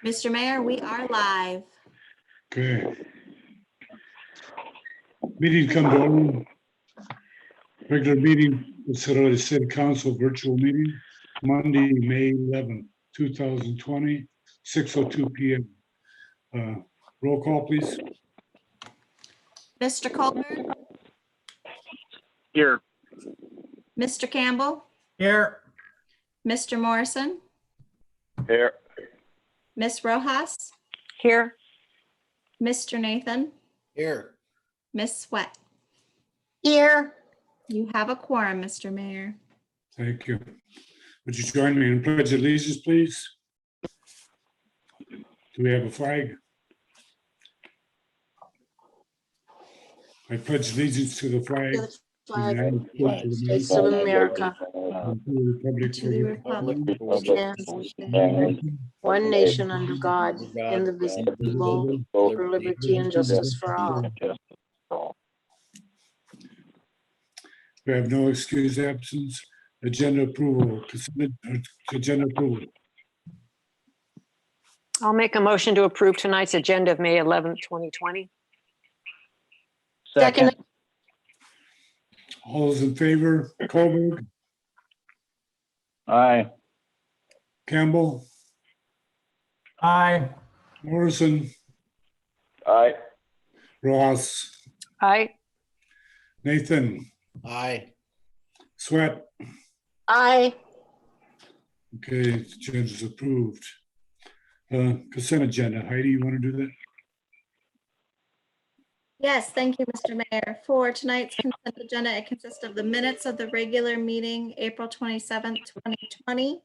Mr. Mayor, we are live. Okay. Meeting come to order. Regular meeting, the Sarasota City Council virtual meeting, Monday, May 11th, 2020, 6:02 PM. Roll call, please. Mr. Colbert, Here. Mr. Campbell, Here. Mr. Morrison, Here. Miss Rojas, Here. Mr. Nathan, Here. Miss Sweat. Here. You have a quorum, Mr. Mayor. Thank you. Would you join me in pledge of allegiance, please? Do we have a flag? I pledge allegiance to the flag of the United States States of America, and to the republic To the republic which stands one nation under God, indivisible, for liberty and justice for all. We have no excused absence. Agenda approval, agenda approval. I'll make a motion to approve tonight's agenda of May 11th, 2020. Second. All those in favor, Colberg, Aye. Campbell, Aye. Morrison, Aye. Ross, Aye. Nathan, Aye. Sweat. Aye. Okay, the agenda is approved. Consent agenda. Heidi, you want to do that? Yes, thank you, Mr. Mayor. For tonight's consent agenda, it consists of the minutes of the regular meeting, April 27th, 2020.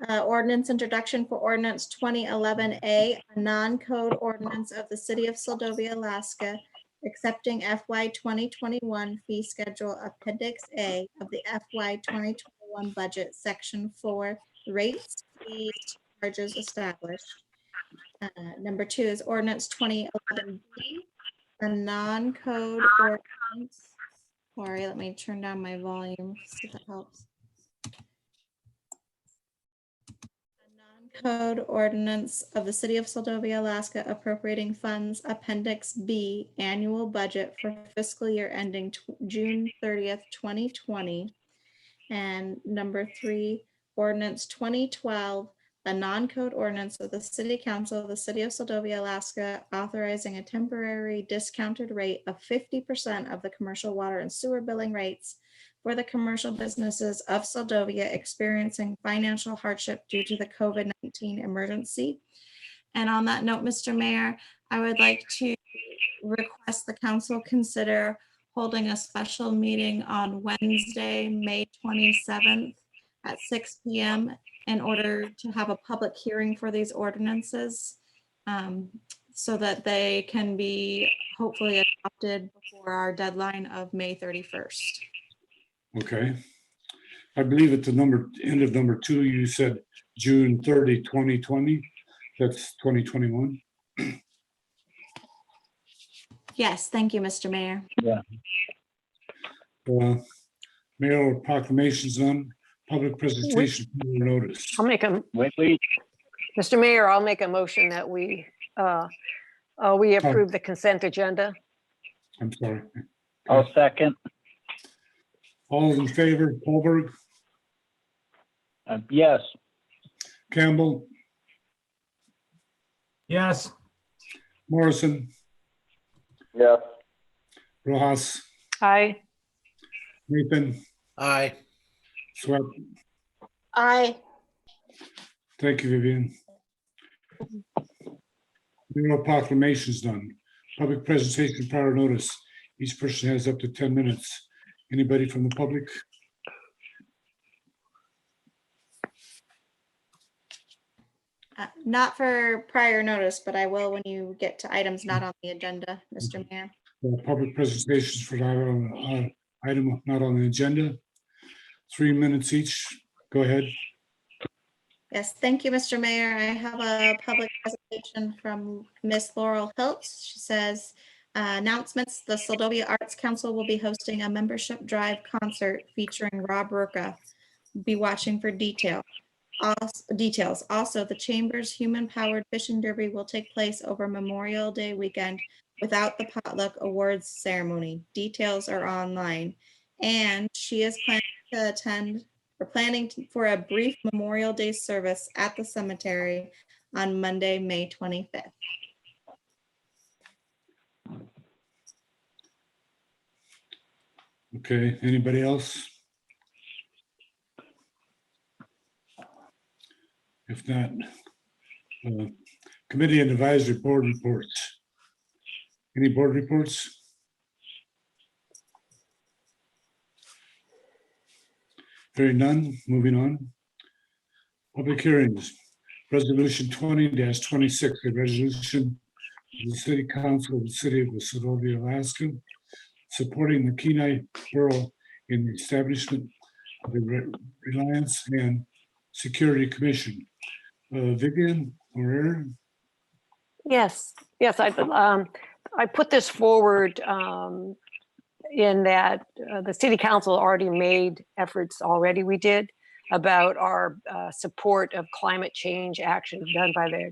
Ordinance introduction for ordinance 2011A, a non-code ordinance of the city of Seldovia, Alaska, accepting FY 2021 fee schedule Appendix A of the FY 2021 budget, Section 4, rates, fees, charges established. Number 2 is ordinance 2011B, a non-code ordinance. Sorry, let me turn down my volume, see if that helps. A non-code ordinance of the city of Seldovia, Alaska, appropriating funds, Appendix B, annual budget for fiscal year ending June 30th, 2020. And number 3, ordinance 2012, a non-code ordinance of the City Council of the City of Seldovia, Alaska, authorizing a temporary discounted rate of 50% of the commercial water and sewer billing rates for the commercial businesses of Seldovia experiencing financial hardship due to the COVID-19 emergency. And on that note, Mr. Mayor, I would like to request the council consider holding a special meeting on Wednesday, May 27th at 6 p.m. in order to have a public hearing for these ordinances so that they can be hopefully adopted before our deadline of May 31st. Okay. I believe at the end of number 2, you said June 30, 2020. That's 2021. Yes, thank you, Mr. Mayor. Mayoral proclamations on public presentation notice. I'll make a, Wait, please. Mr. Mayor, I'll make a motion that we approve the consent agenda. I'm sorry. I'll second. All those in favor, Colberg, Yes. Campbell, Yes. Morrison, Yes. Rojas, Aye. Nathan, Aye. Sweat. Aye. Thank you, Vivian. Mayoral proclamations done. Public presentation prior notice. Each person has up to 10 minutes. Anybody from the public? Not for prior notice, but I will when you get to items not on the agenda, Mr. Mayor. Public presentations for that item not on the agenda. 3 minutes each. Go ahead. Yes, thank you, Mr. Mayor. I have a public presentation from Miss Laurel Hiltz. She says, announcements, the Seldovia Arts Council will be hosting a membership drive concert featuring Rob Roca. Be watching for detail. Details. Also, the Chamber's human-powered fishing derby will take place over Memorial Day weekend without the potluck awards ceremony. Details are online. And she is planning for a brief Memorial Day service at the cemetery on Monday, May 25th. Okay, anybody else? If not, committee and advisory board reports. Any board reports? Hearing none, moving on. Public hearings, resolution 20-26, a resolution of the city council of the city of Sedalia, Alaska, supporting the Kenai Borough in the establishment of the Reliance and Security Commission. Vivian or Aaron? Yes, I put this forward in that the city council already made efforts already we did about our support of climate change action done by the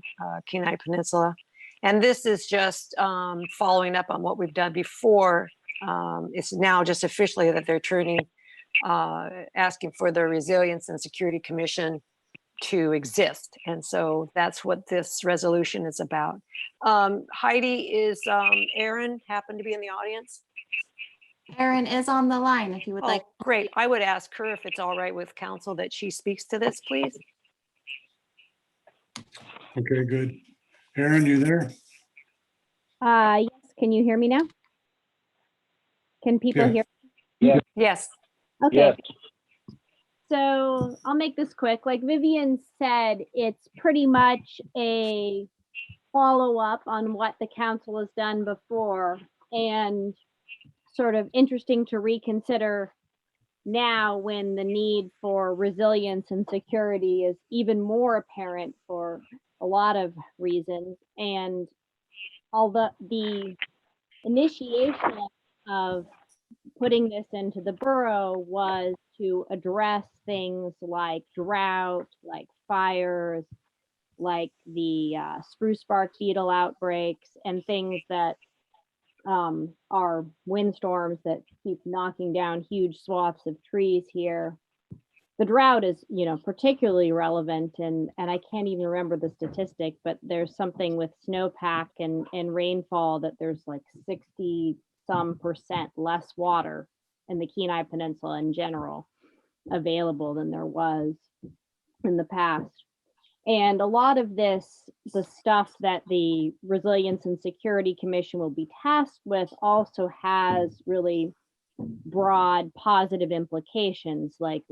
Kenai Peninsula. And this is just following up on what we've done before. It's now just officially that they're asking for the Resilience and Security Commission to exist. And so that's what this resolution is about. Heidi, is Erin happen to be in the audience? Erin is on the line if you would like. Great. I would ask her if it's all right with council that she speaks to this, please. Okay, good. Erin, you there? Yes, can you hear me now? Can people Yeah. hear? Yes. Okay, Yes. so I'll make this quick. Like Vivian said, it's pretty much a follow-up on what the council has done before and sort of interesting to reconsider now when the need for resilience and security is even more apparent for a lot of reasons. And although the initiation of putting this into the borough was to address things like drought, like fires, like the spruce bark beetle outbreaks, and things that are windstorms that keep knocking down huge swaths of trees here. The drought is, particularly relevant, and I can't even remember the statistic, but there's something with snowpack and rainfall that there's like 60-some% less water in the Kenai Peninsula in general available than there was in the past. And a lot of this, the stuff that the Resilience and Security Commission will be tasked with also has really broad positive implications, like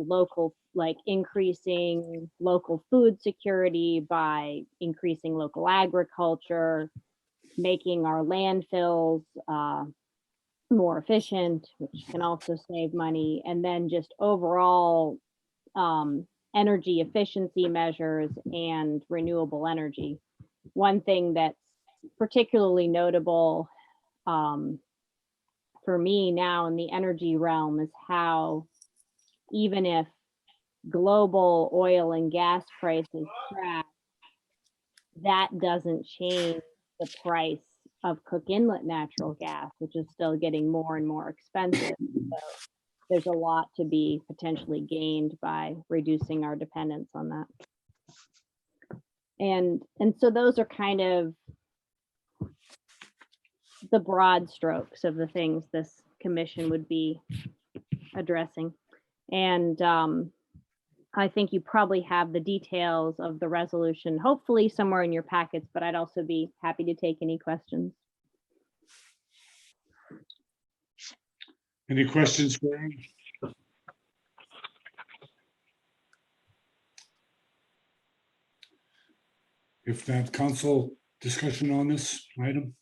increasing local food security by increasing local agriculture, making our landfills more efficient, which can also save money, and then just overall energy efficiency measures and renewable energy. One thing that's particularly notable for me now in the energy realm is how even if global oil and gas prices crash, that doesn't change the price of Cook Inlet natural gas, which is still getting more and more expensive. So there's a lot to be potentially gained by reducing our dependence on that. And so those are kind of the broad strokes of the things this commission would be addressing. And I think you probably have the details of the resolution, hopefully somewhere in your packets, but I'd also be happy to take any questions. Any questions for him? If not, council discussion on this item?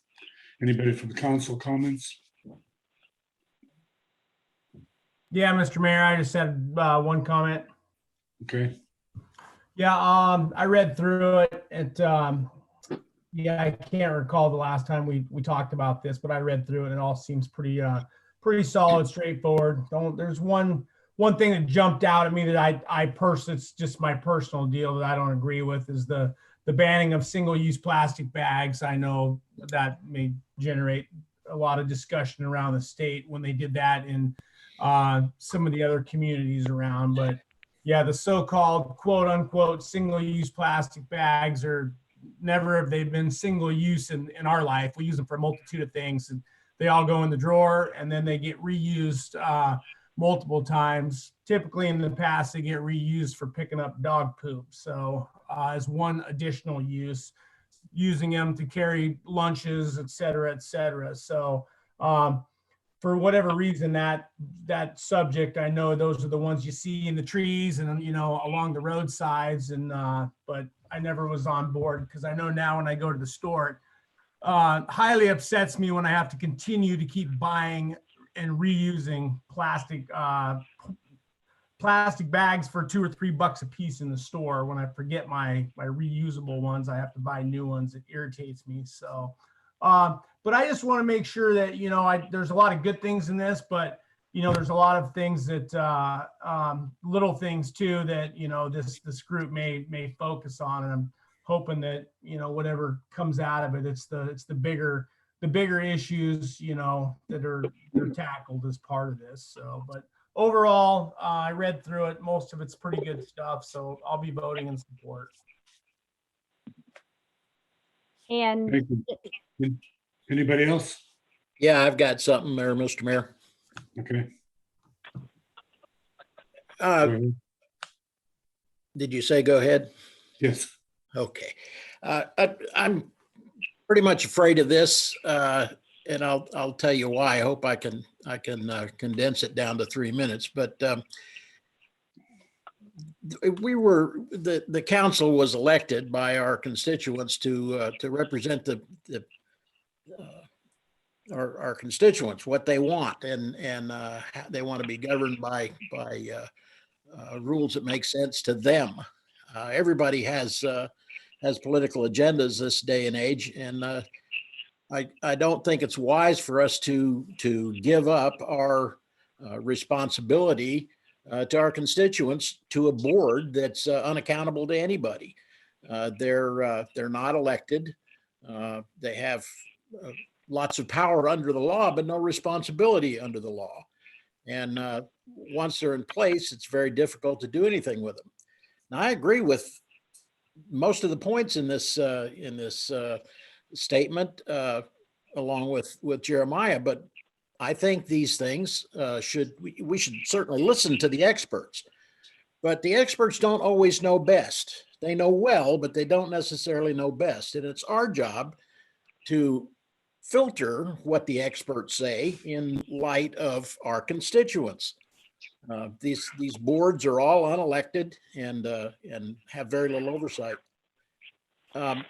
Anybody from the council comments? Yeah, Mr. Mayor, I just had one comment. Okay, Yeah, I read through it. Yeah, I can't recall the last time we talked about this, but I read through it. It all seems pretty solid, straightforward. There's one one thing that jumped out at me that I personally, it's just my personal deal that I don't agree with is the banning of single-use plastic bags. I know that may generate a lot of discussion around the state when they did that in some of the other communities around. But yeah, the so-called quote unquote single-use plastic bags are never have they been single-use in our life. We use them for a multitude of things, and they all go in the drawer and then they get reused multiple times. Typically in the past, they get reused for picking up dog poop. So as one additional use, using them to carry lunches, et cetera, et cetera. So for whatever reason, that subject, I know those are the ones you see in the trees and, you know, along the roadsides. And but I never was on board because I know now when I go to the store, it highly upsets me when I have to continue to keep buying and reusing plastic bags for $2 or $3 a piece in the store. When I forget my reusable ones, I have to buy new ones. It irritates me. So, but I just want to make sure that, you know, there's a lot of good things in this, but, you know, there's a lot of things that, little things too, that, you know, this group may focus on. And I'm hoping that, you know, whatever comes out of it, it's the bigger issues, you know, that are tackled as part of this. So, but overall, I read through it. Most of it's pretty good stuff. So I'll be voting in support. And Thank you. Anybody else? Yeah, I've got something there, Mr. Mayor. Okay. Go Uh, ahead. did you say go ahead? Yes. Okay. I'm pretty much afraid of this, and I'll tell you why. I hope I can condense it down to 3 minutes. But the council was elected by our constituents to represent our constituents, what they want, and they want to be governed by rules that make sense to them. Everybody has political agendas this day and age, and I don't think it's wise for us to give up our responsibility to our constituents to a board that's unaccountable to anybody. They're not elected. They have lots of power under the law, but no responsibility under the law. And once they're in place, it's very difficult to do anything with them. Now, I agree with most of the points in this statement, along with Jeremiah, but I think these things we should certainly listen to the experts, but the experts don't always know best. They know well, but they don't necessarily know best. And it's our job to filter what the experts say in light of our constituents. These boards are all unelected and have very little oversight. Now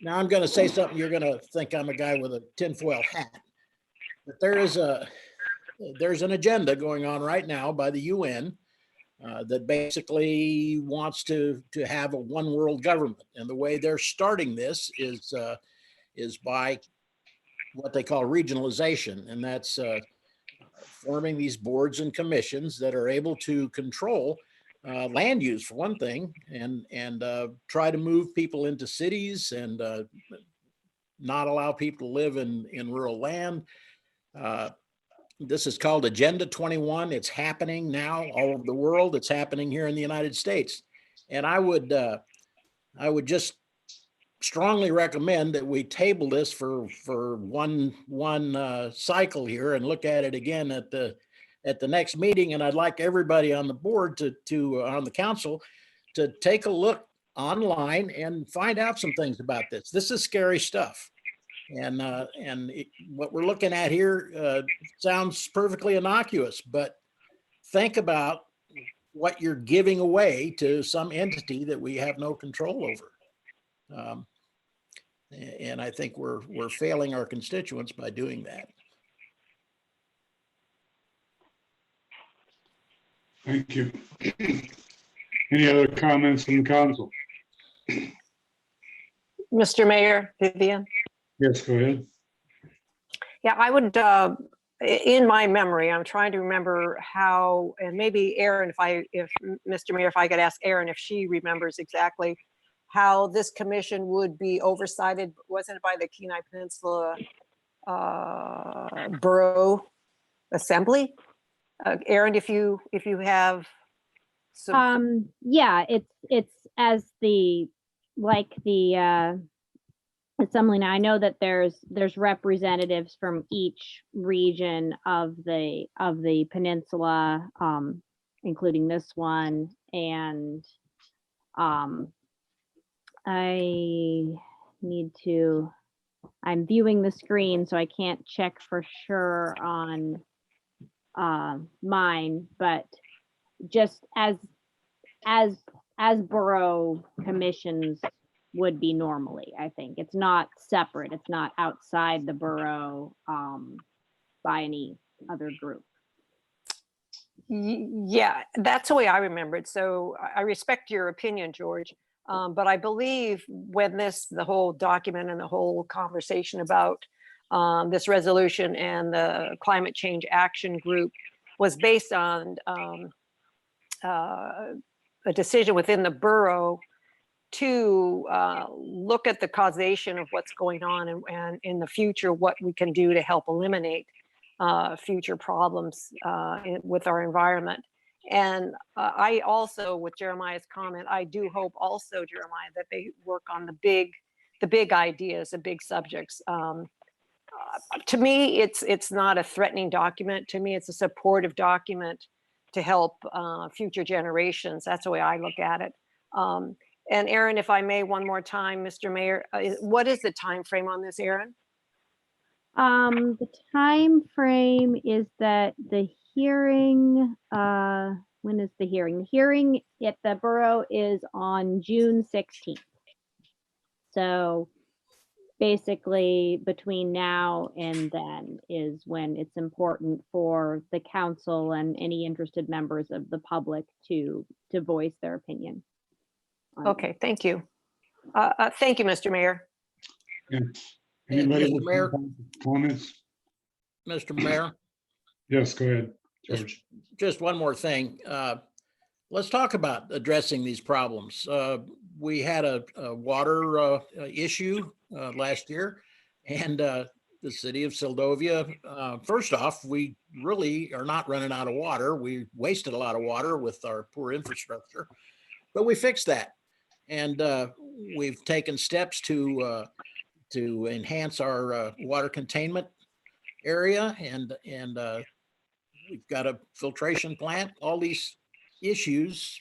I'm going to say something you're going to think I'm a guy with a tinfoil hat, but there's an agenda going on right now by the UN that basically wants to have a one world government, and the way they're starting this is by what they call regionalization, and that's forming these boards and commissions that are able to control land use, for one thing, and try to move people into cities and not allow people to live in rural land. This is called Agenda 21. It's happening now all over the world. It's happening here in the United States, and I would just strongly recommend that we table this for one cycle here and look at it again at the next meeting. And I'd like everybody on the board on the council to take a look online and find out some things about this. This is scary stuff. And what we're looking at here sounds perfectly innocuous, but think about what you're giving away to some entity that we have no control over. And I think we're failing our constituents by doing that. Thank you. Any other comments from the council? Mr. Mayor, Vivian. Yes, go ahead. Yeah, I would in my memory, I'm trying to remember how, and maybe Aaron, if Mr. Mayor, if I could ask Aaron if she remembers exactly how this commission would be oversighted, wasn't it by the Kenai Peninsula Borough Assembly? Aaron, if you have some, Yeah, it's as the, like the assembly. Now I know that there's representatives from each region of the peninsula, including this one, and I'm viewing the screen, so I can't check for sure on mine, but just as borough commissions would be normally, I think. It's not separate. It's not outside the borough by any other group. yeah, that's the way I remember it. So I respect your opinion, George. But I believe when the whole document and the whole conversation about this resolution and the climate change action group was based on a decision within the borough to look at the causation of what's going on and in the future, what we can do to help eliminate future problems with our environment. And I also, with Jeremiah's comment, I do hope also, Jeremiah, that they work on the big ideas, the big subjects. To me, it's not a threatening document. To me, it's a supportive document to help future generations. That's the way I look at it. And Aaron, if I may, one more time, Mr. Mayor, what is the time frame on this, Aaron? The time frame is that the hearing, when is the hearing? The hearing at the borough is on June 16th. So basically between now and then is when it's important for the council and any interested members of the public to voice their opinion. Okay, thank you. Thank you, Mr. Mayor. Yeah. Anybody Mr. with Mayor? comments? Mr. Mayor, Yes, go ahead, George. just one more thing. Let's talk about addressing these problems. We had a water issue last year, and the city of Seldovia, first off, we really are not running out of water. We wasted a lot of water with our poor infrastructure, but we fixed that. And we've taken steps to enhance our water containment area, and we've got a filtration plant. All these issues,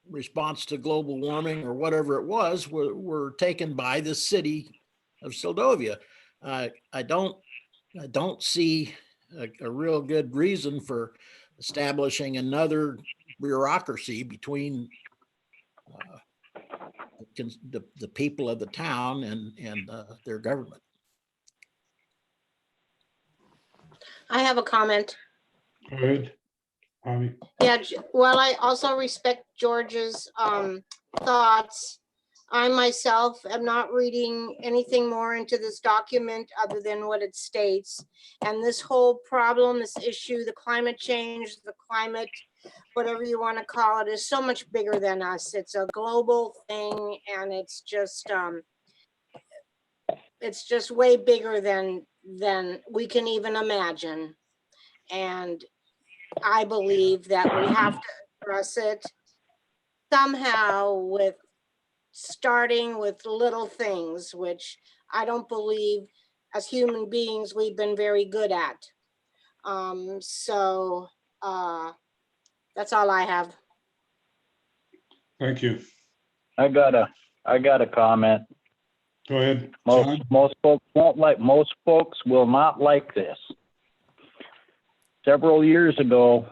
response to global warming or whatever it was, were taken by the city of Seldovia. I don't see a real good reason for establishing another bureaucracy between the people of the town and their government. I have a comment. Go ahead. Tommy. Yeah, well, I also respect George's thoughts. I myself am not reading anything more into this document other than what it states. And this whole problem, this issue, the climate change, the climate, whatever you want to call it, is so much bigger than us. It's a global thing, and it's just way bigger than we can even imagine. And I believe that we have to address it somehow, with starting with little things, which I don't believe as human beings we've been very good at. So that's all I have. Thank you. I got a comment. Go ahead. John? Most folks will not like this. Several years ago,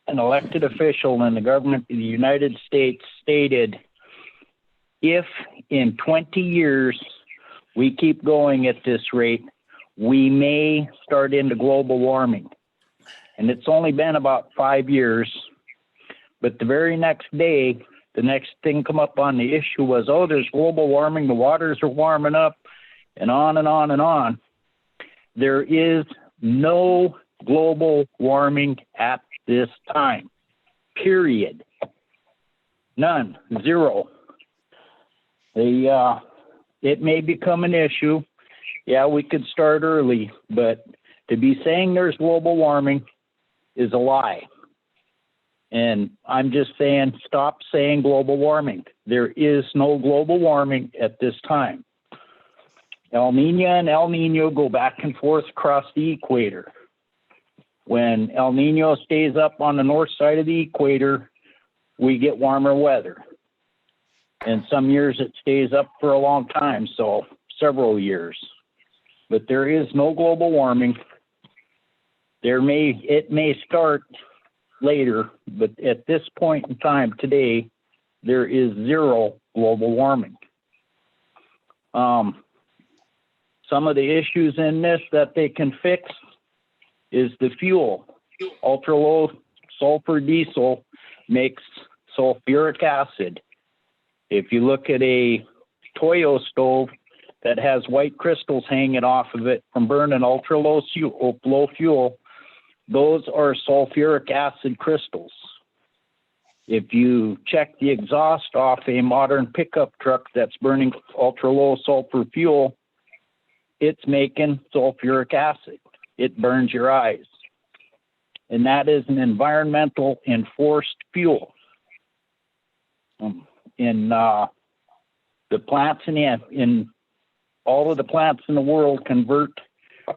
an elected official in the government of the United States stated, if in 20 years we keep going at this rate, we may start into global warming. And it's only been about 5 years. But the very next day, the next thing come up on the issue was, oh, there's global warming, the waters are warming up. and on and on and on. There is no global warming at this time, period. None, zero. It may become an issue. Yeah, we could start early, but to be saying there's global warming is a lie. And I'm just saying, stop saying global warming. There is no global warming at this time. El Nino and El Nino go back and forth across the equator. When El Nino stays up on the north side of the equator, we get warmer weather. And some years it stays up for a long time, so several years. But there is no global warming. It may start later, but at this point in time today, there is zero global warming. Some of the issues in this that they can fix is the fuel. Ultra low sulfur diesel makes sulfuric acid. If you look at a Toyo stove that has white crystals hanging off of it from burning ultra low fuel, those are sulfuric acid crystals. If you check the exhaust off a modern pickup truck that's burning ultra low sulfur fuel, it's making sulfuric acid. It burns your eyes. And that is an environmental enforced fuel. In the plants in all of the plants in the world convert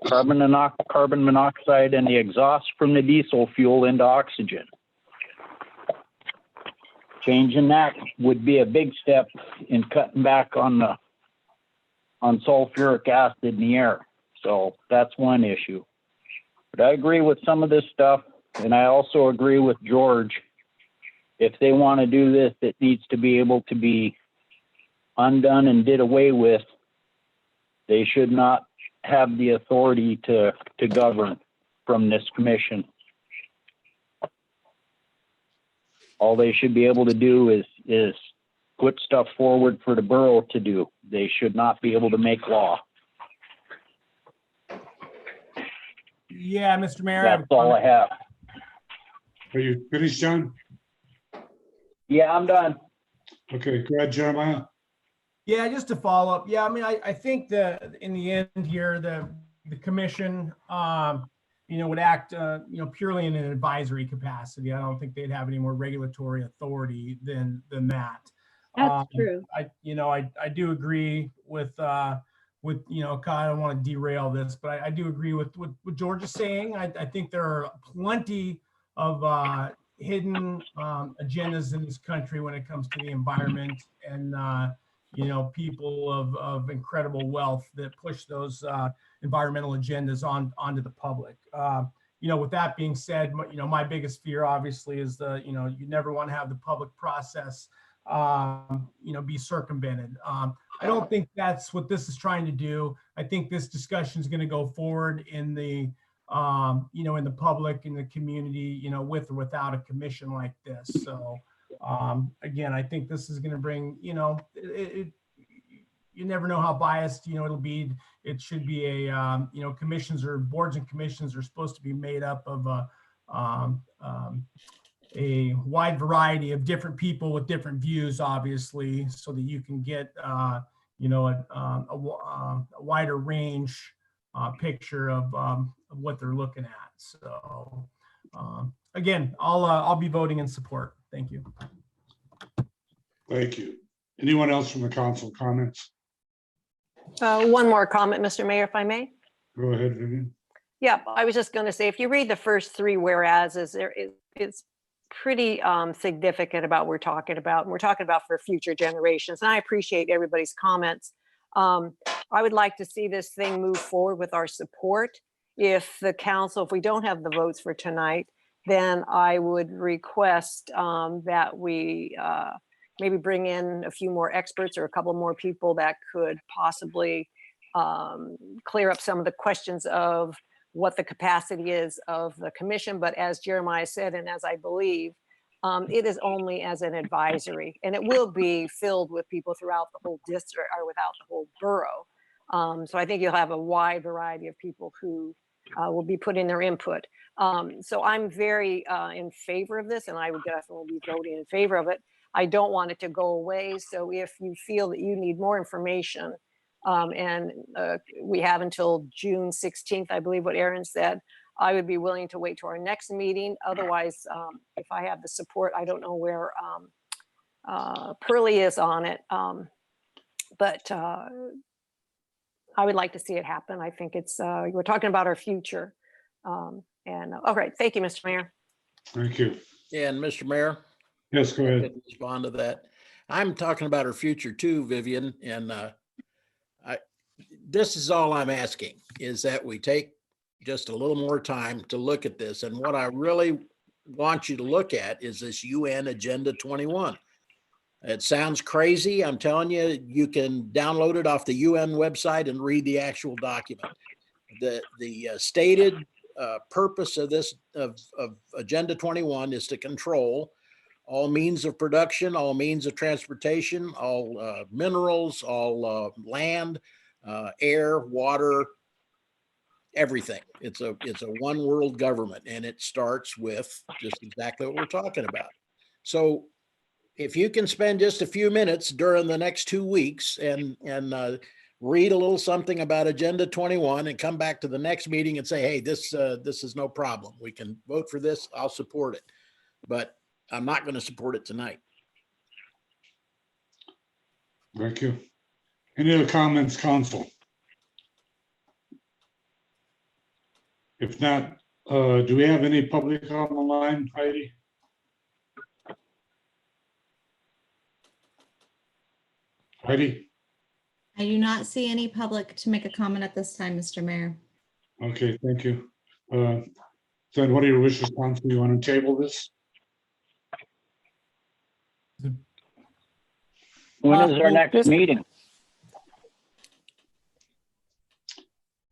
carbon monoxide and the exhaust from the diesel fuel into oxygen. Changing that would be a big step in cutting back on sulfuric acid in the air. So that's one issue. But I agree with some of this stuff, and I also agree with George. If they want to do this, it needs to be able to be undone and did away with. They should not have the authority to govern from this commission. All they should be able to do is put stuff forward for the borough to do. They should not be able to make law. Yeah, Mr. Mayor. That's all I have. Are you finished, John? Yeah, I'm done. Okay, go ahead, Jeremiah. Yeah, just to follow up. Yeah, I mean, I think that in the end here, the commission, would act, purely in an advisory capacity. I don't think they'd have any more regulatory authority than that. That's true. I do agree with Kyle. I don't want to derail this, but I do agree with what George is saying. I think there are plenty of hidden agendas in this country when it comes to the environment and, people of incredible wealth that push those environmental agendas onto the public. With that being said, my biggest fear obviously is you never want to have the public process, be circumvented. I don't think that's what this is trying to do. I think this discussion is going to go forward in the, in the public, in the community, with or without a commission like this. So, again, I think this is going to bring, you never know how biased, it'll be. It should be a, commissions or boards and commissions are supposed to be made up of a wide variety of different people with different views, obviously, so that you can get, a wider range picture of what they're looking at. So, again, I'll be voting in support. Thank you. Thank you. Anyone else from the council comments? One more comment, Mr. Mayor, if I may. Go ahead, Vivian. Yeah, I was just going to say, if you read the first three whereases, it's pretty significant about what we're talking about. And we're talking about for future generations. And I appreciate everybody's comments. I would like to see this thing move forward with our support. If the council, if we don't have the votes for tonight, then I would request that we maybe bring in a few more experts or a couple more people that could possibly clear up some of the questions of what the capacity is of the commission. But as Jeremiah said, and as I believe, it is only as an advisory, and it will be filled with people throughout the whole district or without the whole borough. So I think you'll have a wide variety of people who will be putting their input. So I'm very in favor of this, and I would definitely be voting in favor of it. I don't want it to go away. So if you feel that you need more information, and we have until June 16th, I believe what Aaron said, I would be willing to wait to our next meeting. Otherwise, if I have the support, I don't know where Pearlie is on it. But I would like to see it happen. I think it's, we're talking about our future. All right, thank you, Mr. Mayor. Thank you. And Mr. Mayor, Yes, go I ahead. could respond to that. I'm talking about our future too, Vivian, and this is all I'm asking, is that we take just a little more time to look at this. And what I really want you to look at is this UN Agenda 21. It sounds crazy. I'm telling you, you can download it off the UN website and read the actual document. The stated purpose of this of Agenda 21 is to control all means of production, all means of transportation, all minerals, all land, air, water, everything. It's a one world government, and it starts with just exactly what we're talking about. So if you can spend just a few minutes during the next 2 weeks and read a little something about Agenda 21 and come back to the next meeting and say, hey, this is no problem. We can vote for this. I'll support it. But I'm not going to support it tonight. Thank you. Any other comments, council? If not, do we have any public on the line, Heidi? Heidi? I do not see any public to make a comment at this time, Mr. Mayor. Okay, thank you. Then what are your wishes, council? You want to table this? When is our Well, next this- meeting?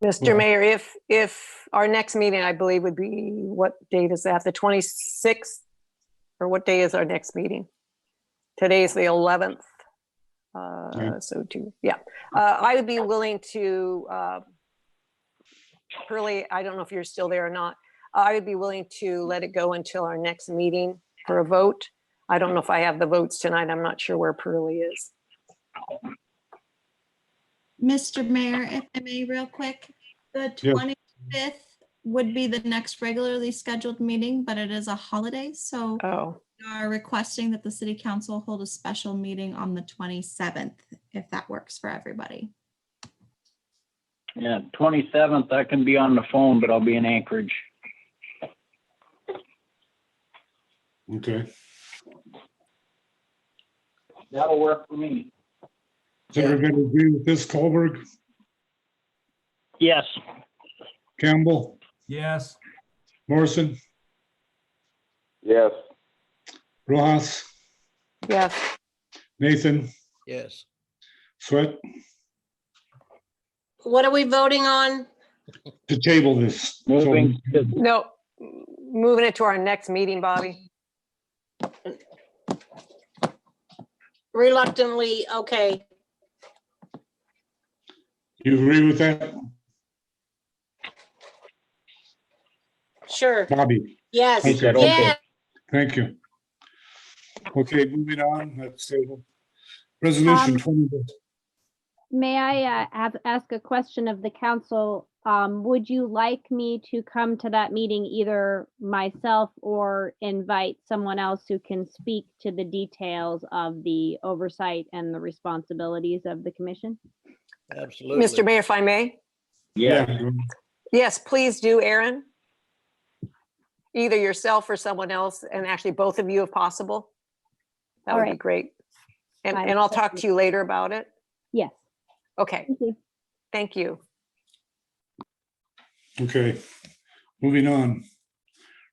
Mr. Well- Mayor, if our next meeting, I believe would be, what date is that? The 26th? Or what day is our next meeting? Today is the 11th. I would be willing to, Pearlie, I don't know if you're still there or not. I would be willing to let it go until our next meeting for a vote. I don't know if I have the votes tonight. I'm not sure where Pearlie is. Mr. Mayor, if I may, real quick, the Yeah. 25th would be the next regularly scheduled meeting, but it is a holiday, so Oh, we are requesting that the city council hold a special meeting on the 27th, if that works for everybody. Yeah, 27th, I can be on the phone, but I'll be in Anchorage. Okay. That'll work for me. Does everybody agree with this, Colberg, Yes. Campbell, Yes. Morrison, Yes. Rojas, yes. Nathan, Yes. Sweat, What are we voting on? to table this? So- Moving to No, moving it to our next meeting, Bobby. Reluctantly, okay. You agree with that, Sure. Bobby? Yes. He said okay. Yeah. Thank you. Okay, moving on, let's table. Resolution 20. May I ask a question of the council? Would you like me to come to that meeting, either myself or invite someone else who can speak to the details of the oversight and the responsibilities of the commission? Absolutely. Mr. Mayor, if I may? Yeah, Yes, please do, Aaron. Either yourself or someone else, and actually both of you if possible. That All would be right. great. And I- I'll talk to you later about it. Yes, Okay, thank you. thank you. Okay, moving on.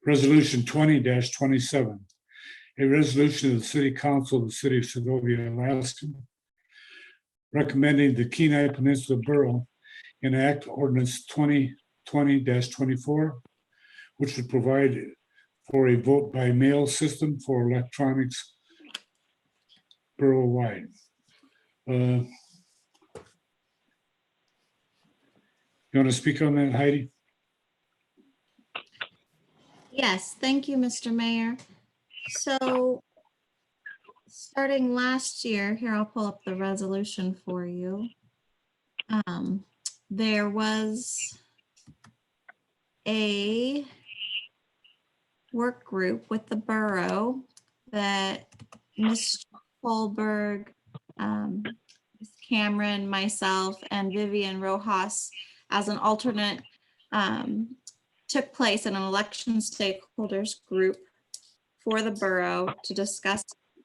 Resolution 20-27. A resolution of the City Council of the City of Segovia, Alaska, recommending the Kenai Peninsula Borough enact ordinance 2020-24, which would provide for a vote by mail system for electronics borough-wide. You want to speak on that, Heidi? Yes, thank you, Mr. Mayor. So starting last year, here, I'll pull up the resolution for you. There was a work group with the borough that Mr. Holberg, Ms. Cameron, myself, and Vivian Rojas as an alternate took place in an election stakeholders group for the borough to discuss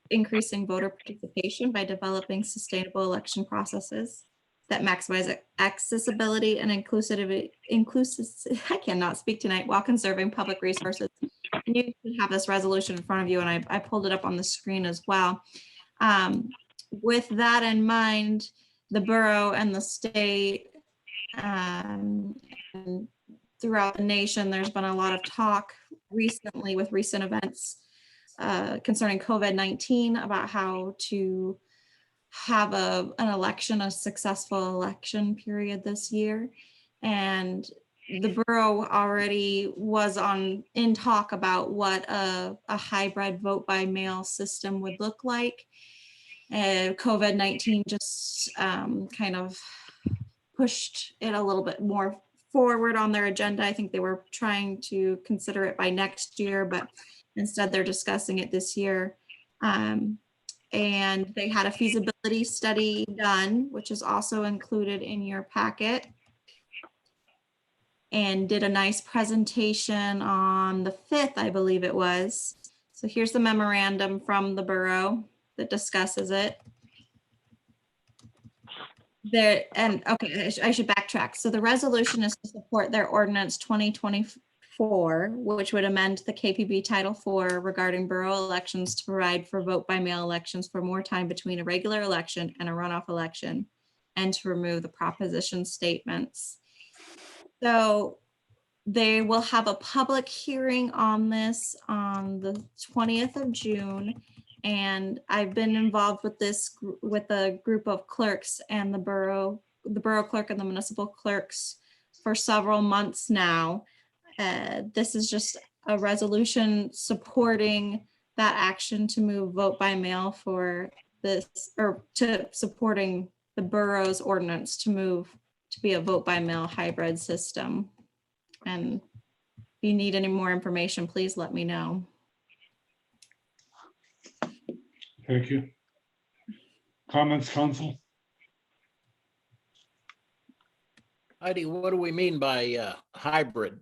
increasing voter participation by developing sustainable election processes that maximize accessibility and inclusivity, I cannot speak tonight, while conserving public resources. And you can have this resolution in front of you, and I pulled it up on the screen as well. With that in mind, the borough and the state and throughout the nation, there's been a lot of talk recently with recent events concerning COVID-19 about how to have an election, a successful election period this year. And the borough already was in talk about what a hybrid vote by mail system would look like. COVID-19 just kind of pushed it a little bit more forward on their agenda. I think they were trying to consider it by next year, but instead they're discussing it this year. And they had a feasibility study done, which is also included in your packet, and did a nice presentation on the 5th, I believe it was. So here's the memorandum from the borough that discusses it. I should backtrack. So the resolution is to support their ordinance 2024, which would amend the KPB Title IV regarding borough elections to provide for vote by mail elections for more time between a regular election and a runoff election, and to remove the proposition statements. So they will have a public hearing on this on the 20th of June. And I've been involved with this with a group of clerks and the borough clerk and the municipal clerks for several months now. This is just a resolution supporting that action to move vote by mail for this, or to supporting the borough's ordinance to move to be a vote by mail hybrid system. And if you need any more information, please let me know. Thank you. Comments, council? Heidi, what do we mean by hybrid?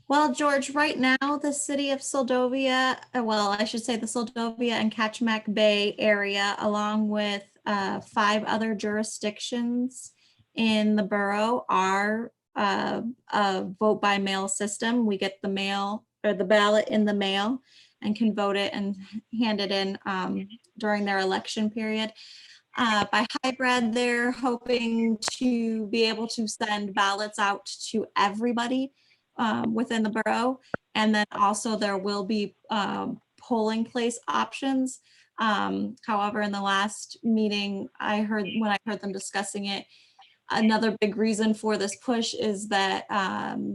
Well, George, right now, the city of Seldovia, well, I should say the Seldovia and Kachemak Bay area, along with 5 other jurisdictions in the borough, are a vote by mail system. We get the mail or the ballot in the mail and can vote it and hand it in during their election period. By hybrid, they're hoping to be able to send ballots out to everybody within the borough. And then also there will be polling place options. However, in the last meeting, when I heard them discussing it, another big reason for this push is that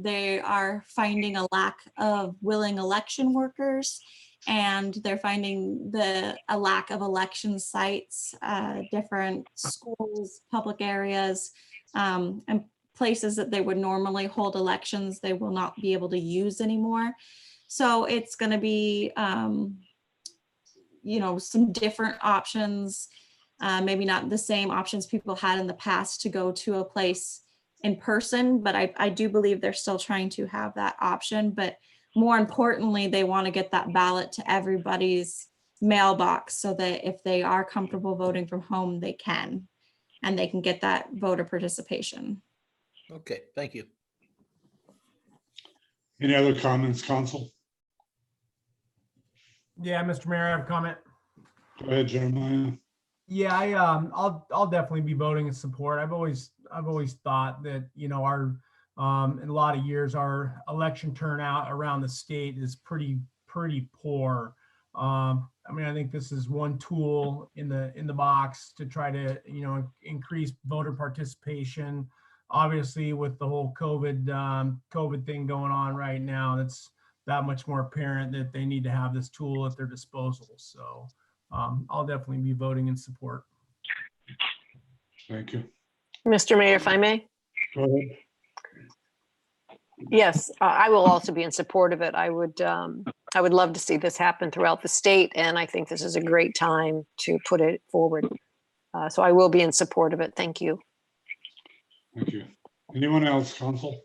they are finding a lack of willing election workers, and they're finding a lack of election sites, different schools, public areas, and places that they would normally hold elections, they will not be able to use anymore. So it's going to be, some different options. Maybe not the same options people had in the past to go to a place in person, but I do believe they're still trying to have that option. But more importantly, they want to get that ballot to everybody's mailbox so that if they are comfortable voting from home, they can, and they can get that voter participation. Okay, thank you. Any other comments, council? Yeah, Mr. Mayor, I have a comment. Go ahead, Jeremiah. Yeah, I'll definitely be voting in support. I've always thought that, our in a lot of years our election turnout around the state is pretty poor. I think this is one tool in the box to try to increase voter participation. obviously with the whole COVID thing going on right now, it's that much more apparent that they need to have this tool at their disposal. So I'll definitely be voting in support. Thank you. Mr. Mayor, if I may? Go ahead. Yes, I will also be in support of it. I would love to see this happen throughout the state, and I think this is a great time to put it forward. So I will be in support of it. Thank you. Thank you. Anyone else, council?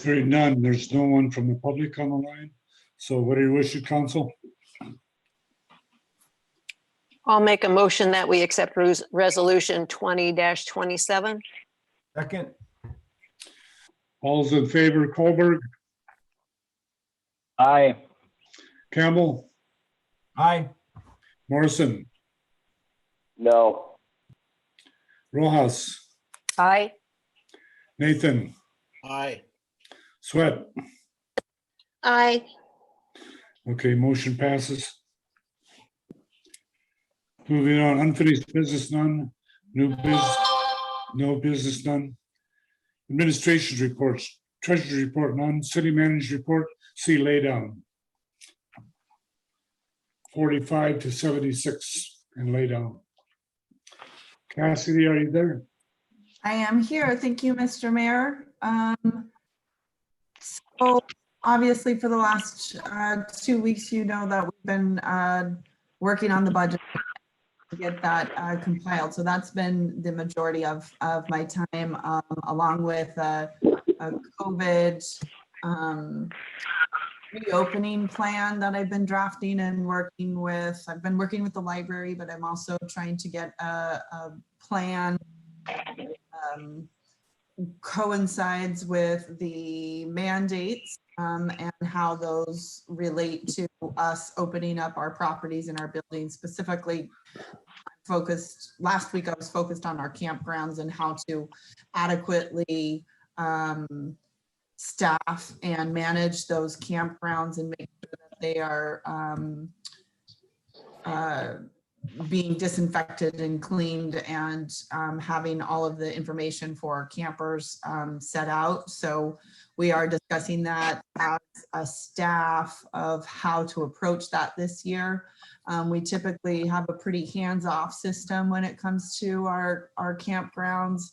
Hearing none, there's no one from the public on the line. So what do you wish, council? I'll make a motion that we accept resolution 20-27. Second, All's in favor, Colberg, Aye. Campbell, aye. Morrison, No. Rojas, Aye. Nathan, Aye. Sweat. Aye. Okay, motion passes. Moving on, unfinished business, none. New business, no business, none. Administration's reports, treasurer's report, none. City manager's report, see lay down. 45 to 76 and lay down. Cassidy, are you there? I am here. Thank you, Mr. Mayor. So obviously for the last 2 weeks, you know that we've been working on the budget to get that compiled. So that's been the majority of my time, along with a COVID reopening plan that I've been drafting and working with. I've been working with the library, but I'm also trying to get a plan coincides with the mandates and how those relate to us opening up our properties and our buildings. Specifically focused, last week I was focused on our campgrounds and how to adequately staff and manage those campgrounds and make sure that they are being disinfected and cleaned, and having all of the information for campers set out. So we are discussing that as a staff of how to approach that this year. We typically have a pretty hands-off system when it comes to our campgrounds.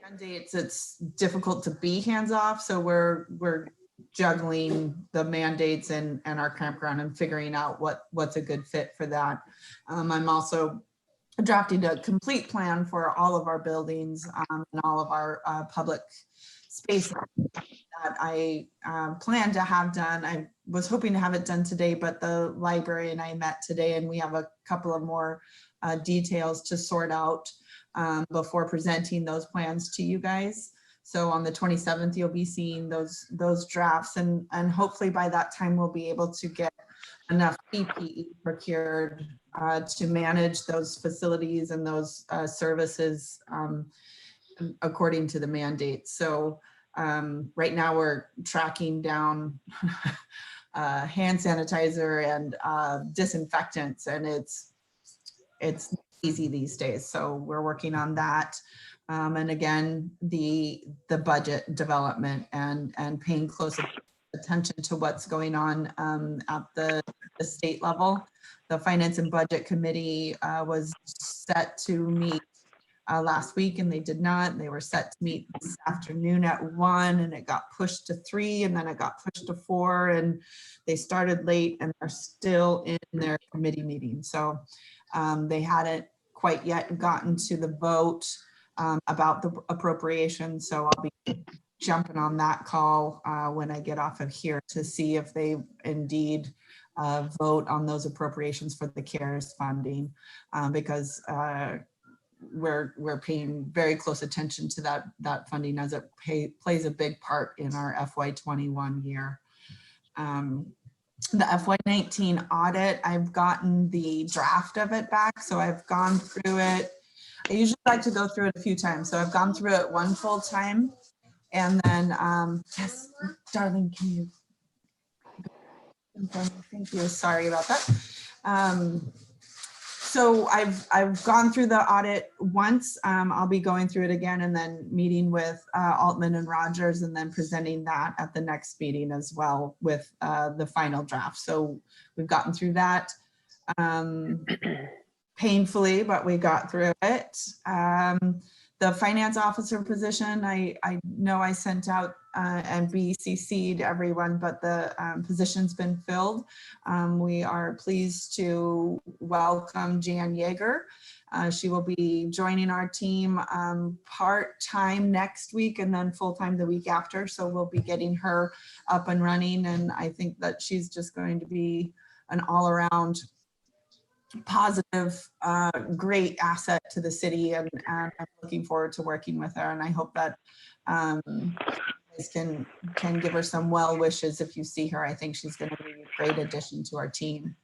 Mandates, it's difficult to be hands-off, so we're juggling the mandates and our campground and figuring out what's a good fit for that. I'm also drafting a complete plan for all of our buildings and all of our public spaces that I plan to have done. I was hoping to have it done today, but the library and I met today, and we have a couple of more details to sort out before presenting those plans to you guys. So on the 27th, you'll be seeing those drafts, and hopefully by that time we'll be able to get enough PPE procured to manage those facilities and those services according to the mandate. So right now we're tracking down hand sanitizer and disinfectants, and it's easy these days. So we're working on that. And again, the budget development and paying close attention to what's going on at the state level. The Finance and Budget Committee was set to meet last week, and they did not. They were set to meet this afternoon at 1, and it got pushed to 3, and then it got pushed to 4, and they started late and are still in their committee meeting. So they hadn't quite yet gotten to the vote about the appropriation. So I'll be jumping on that call when I get off of here to see if they indeed vote on those appropriations for the CARES funding, because we're paying very close attention to that funding, as it plays a big part in our FY21 year. The FY19 audit, I've gotten the draft of it back, so I've gone through it. I usually like to go through it a few times, so I've gone through it one full time, and then yes, darling, can you? Thank you. Sorry about that. So I've gone through the audit once. I'll be going through it again and then meeting with Altman and Rogers and then presenting that at the next meeting as well with the final draft. So we've gotten through that painfully, but we got through it. The finance officer position, I know I sent out and BCC'd everyone, but the position's been filled. We are pleased to welcome Jan Yeager. She will be joining our team part-time next week and then full-time the week after. So we'll be getting her up and running. And I think that she's just going to be an all-around positive, great asset to the city, and I'm looking forward to working with her. And I hope that you guys can give her some well wishes if you see her. I think she's going to be a great addition to our team.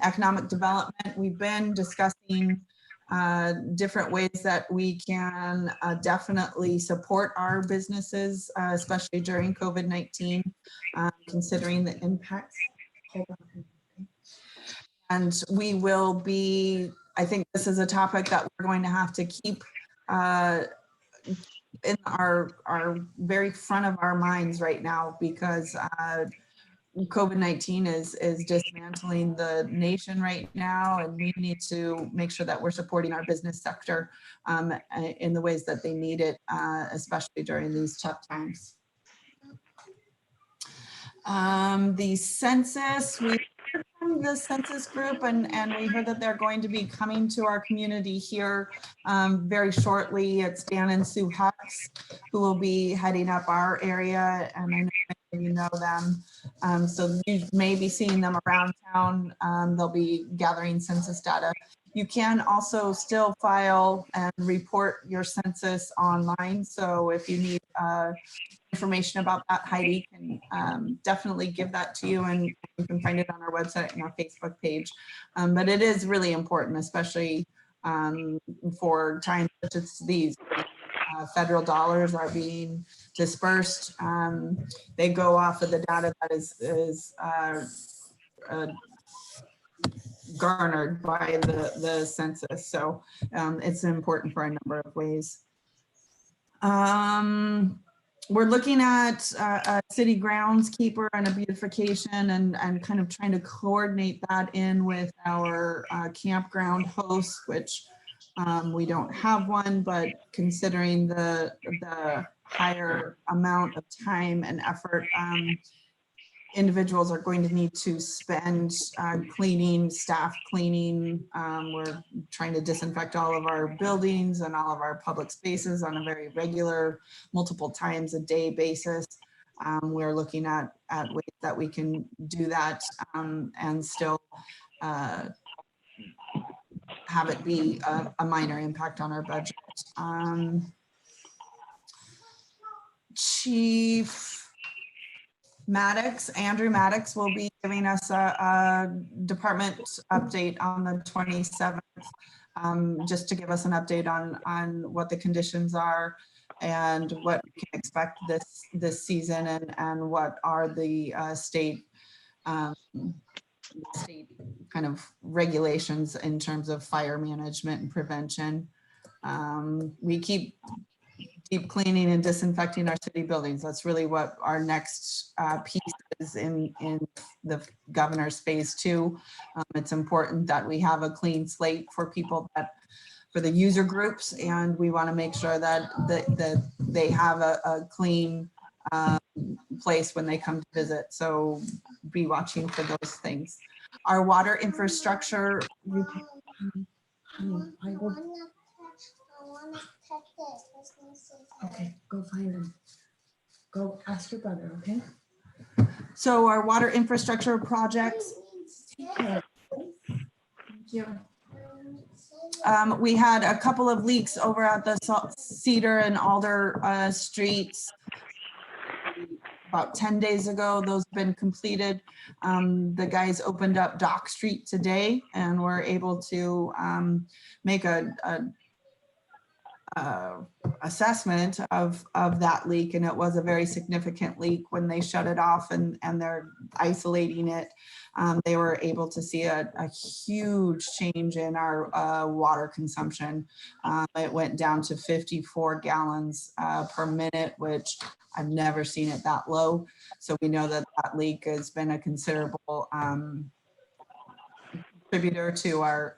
Economic development, we've been discussing different ways that we can definitely support our businesses, especially during COVID-19, considering the impacts. Hold on. And we will be, I think this is a topic that we're going to have to keep in our very front of our minds right now, because COVID-19 is dismantling the nation right now, and we need to make sure that we're supporting our business sector in the ways that they need it, especially during these tough times. The census, we heard from the census group, and we heard that they're going to be coming to our community here very shortly. It's Dan and Sue Hux who will be heading up our area, and I know many of you know them. So you may be seeing them around town. They'll be gathering census data. You can also still file and report your census online. So if you need information about that, Heidi can definitely give that to you, and you can find it on our website and our Facebook page. But it is really important, especially for times such as these. Federal dollars are being dispersed. They go off of the data that is garnered by the census. So it's important for a number of ways. We're looking at a city groundskeeper and a beautification, and kind of trying to coordinate that in with our campground host, which we don't have one, but considering the higher amount of time and effort individuals are going to need to spend cleaning, staff cleaning. We're trying to disinfect all of our buildings and all of our public spaces on a very regular, multiple times a day basis. We're looking at ways that we can do that and still have it be a minor impact on our budget. Chief Maddox, Andrew Maddox, will be giving us a department update on the 27th, just to give us an update on what the conditions are and what we can expect this season, and what are the state kind of regulations in terms of fire management and prevention. We keep deep cleaning and disinfecting our city buildings. That's really what our next piece is in the governor's phase 2. It's important that we have a clean slate for people, for the user groups, and we want to make sure that they have a clean place when they come to visit. So be watching for those things. Our water infrastructure. Okay, go find him. Go ask your brother, okay? So our water infrastructure projects. Thank you. We had a couple of leaks over at the Cedar and Alder streets about 10 days ago. Those have been completed. The guys opened up Dock Street today, and were able to make a assessment of that leak, and it was a very significant leak. When they shut it off and they're isolating it, they were able to see a huge change in our water consumption. It went down to 54 gallons per minute, which I've never seen it that low. So we know that that leak has been a considerable contributor to our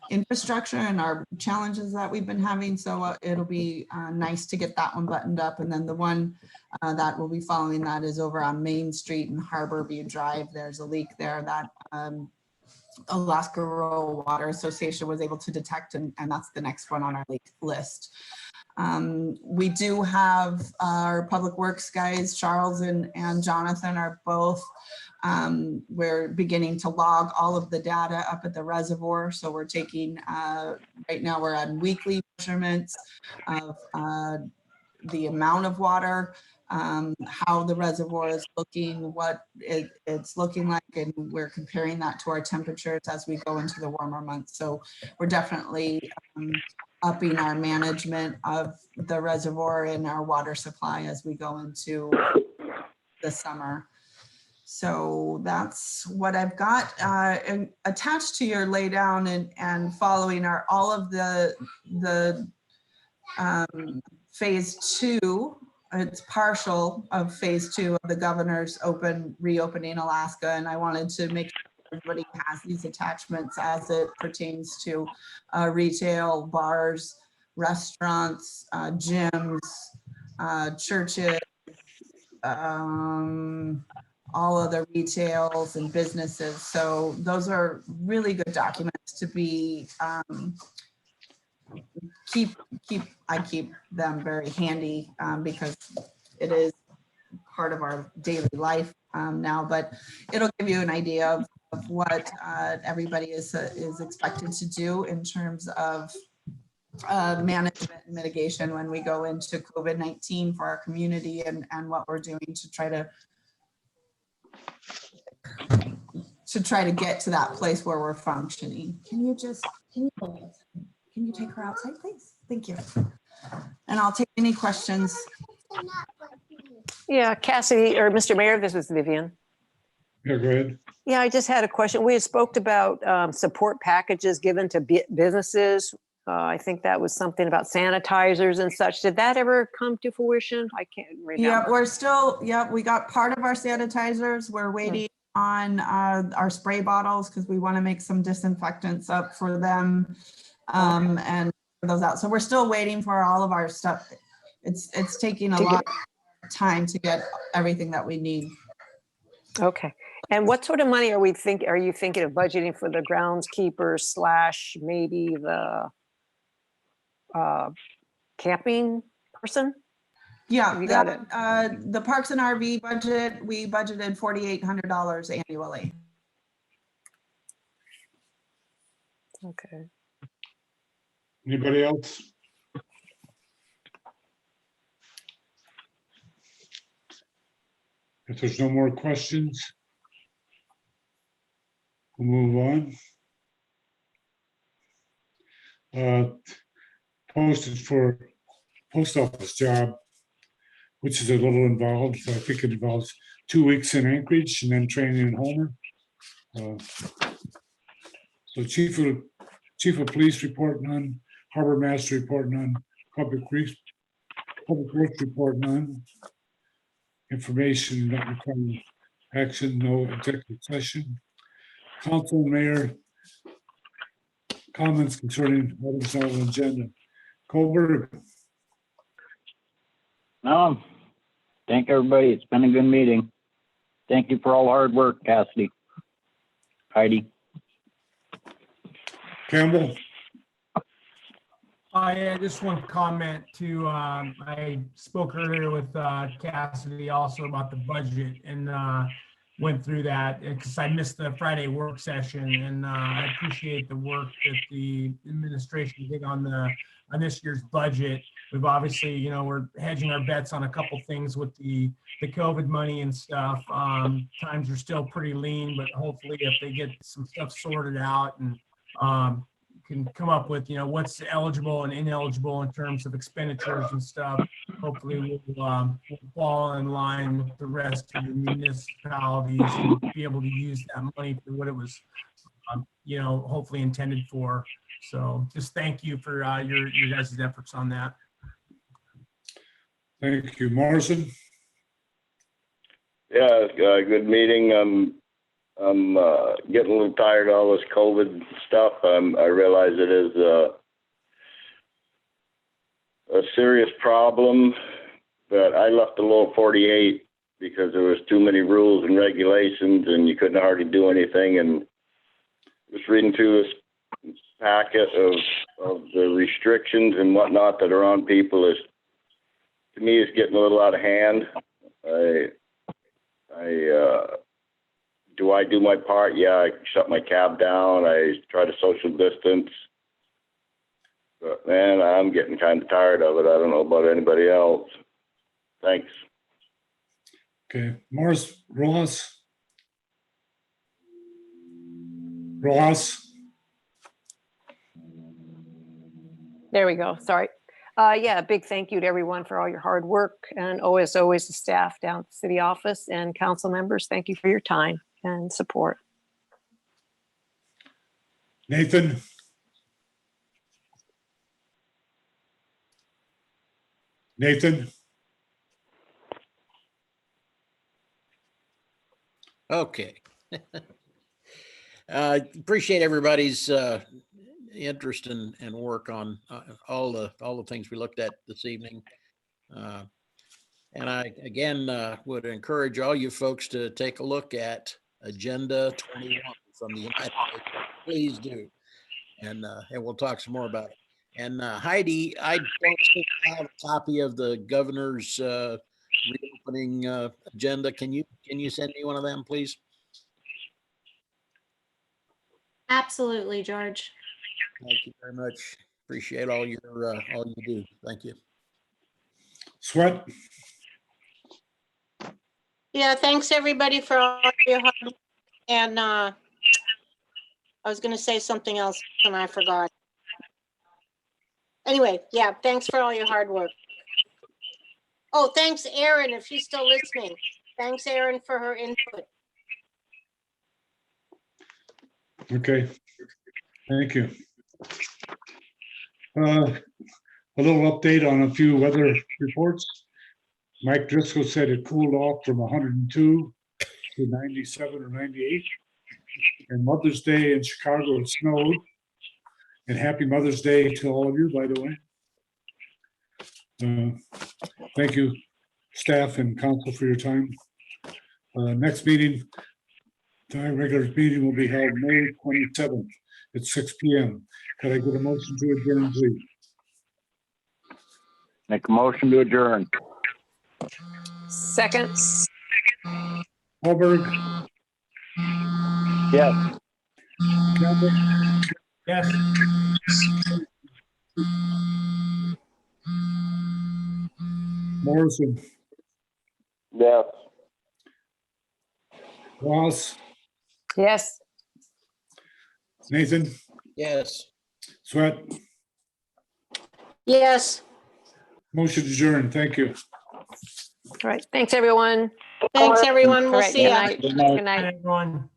infrastructure and our challenges that we've been having. So it'll be nice to get that one buttoned up. And then the one that will be following that is over on Main Street and Harbor View Drive. There's a leak there that Alaska Rural Water Association was able to detect, and that's the next one on our leak list. We do have our public works guys, Charles and Jonathan are both, we're beginning to log all of the data up at the reservoir. So we're taking, right now we're on weekly measurements of the amount of water, how the reservoir is looking, what it's looking like, and we're comparing that to our temperatures as we go into the warmer months. So we're definitely upping our management of the reservoir and our water supply as we go into the summer. So that's what I've got. And attached to your laydown and following are all of the phase 2. It's partial of phase 2 of the governor's reopening Alaska. And I wanted to make sure everybody has these attachments as it pertains to retail, bars, restaurants, gyms, churches, all other retails and businesses. So those are really good documents to be I keep them very handy because it is part of our daily life now, but it'll give you an idea of what everybody is expected to do in terms of management and mitigation when we go into COVID-19 for our community, and what we're doing to try to get to that place where we're functioning. Can you take her outside, please? Thank you. And I'll take any questions. Yeah, Cassidy, or Mr. Mayor, this is Vivian. Yeah, go ahead. Yeah, I just had a question. We had spoke about support packages given to businesses. I think that was something about sanitizers and such. Did that ever come to fruition? I can't remember. Yeah, we're still, we got part of our sanitizers. We're waiting on our spray bottles because we want to make some disinfectants up for them and those out. So we're still waiting for all of our stuff. It's taking a lot of time to get everything that we need. Okay. And what sort of money are you thinking of budgeting for the groundskeeper / maybe the camping person? Yeah, you got it. The Parks and RV budget, we budgeted $4,800 annually. Okay. Anybody else? If there's no more questions, we'll move on. Posted for post office job, which is a little involved. I think it involves 2 weeks in Anchorage and then training in Homer. So chief of police report none, harbor master report none, public works report none. Information not requiring action, no executive session. Council and mayor comments concerning items on the agenda. Colbert. No, thank everybody. It's been a good meeting. Thank you for all the hard work, Cassidy. Heidi. Campbell. I just want to comment too. I spoke earlier with Cassidy also about the budget and went through that because I missed the Friday work session, and I appreciate the work that the administration did on this year's budget. We've obviously, we're hedging our bets on a couple things with the COVID money and stuff. Times are still pretty lean, but hopefully if they get some stuff sorted out and can come up with, what's eligible and ineligible in terms of expenditures and stuff. Hopefully we'll fall in line with the rest of the municipalities and be able to use that money for what it was, hopefully intended for. So just thank you for your guys' efforts on that. Thank you. Morrison? Yeah, good meeting. I'm getting a little tired of all this COVID stuff. I realize it is a serious problem, but I left the lower 48 because there was too many rules and regulations and you couldn't hardly do anything. And just reading through this packet of the restrictions and whatnot that are on people is, to me, it's getting a little out of hand. Do I do my part? Yeah, I shut my cab down. I try to social distance. But man, I'm getting kind of tired of it. I don't know about anybody else. Thanks. Okay, Morris, Rojas? Rojas? There we go. Sorry. Yeah, a big thank you to everyone for all your hard work, and always the staff down at the city office and council members. Thank you for your time and support. Nathan? Nathan? Okay. Appreciate everybody's interest and work on all the things we looked at this evening. And I, again, would encourage all you folks to take a look at Agenda 21 from the United States. Please do. And we'll talk some more about it. And Heidi, I don't think I have a copy of the governor's reopening agenda. Can you send me one of them, please? Absolutely, George. Thank you very much. Appreciate all you do. Thank you. Sweat? Yeah, thanks everybody for all your hard work. And I was gonna say something else and I forgot. Anyway, yeah, thanks for all your hard work. Oh, thanks Erin, if she's still listening. Thanks Erin for her input. Okay, thank you. A little update on a few weather reports. Mike Driscoll said it cooled off from 102 to 97 or 98. And Mother's Day in Chicago, it snowed. And happy Mother's Day to all of you, by the way. Thank you, staff and council, for your time. Next meeting, our regular meeting will be held May 27th at 6 p.m. Could I get a motion to adjourn, please? Make a motion to adjourn. Second. Hallberg, Yes. Campbell, Yes. Morrison, Yes. Ross, Yes. Nathan, Yes. Sweat. Yes, Motion adjourned. Thank you. All right. Thanks, everyone. thanks everyone. All We'll right. see Good ya. night. Good night. Good night. Everyone.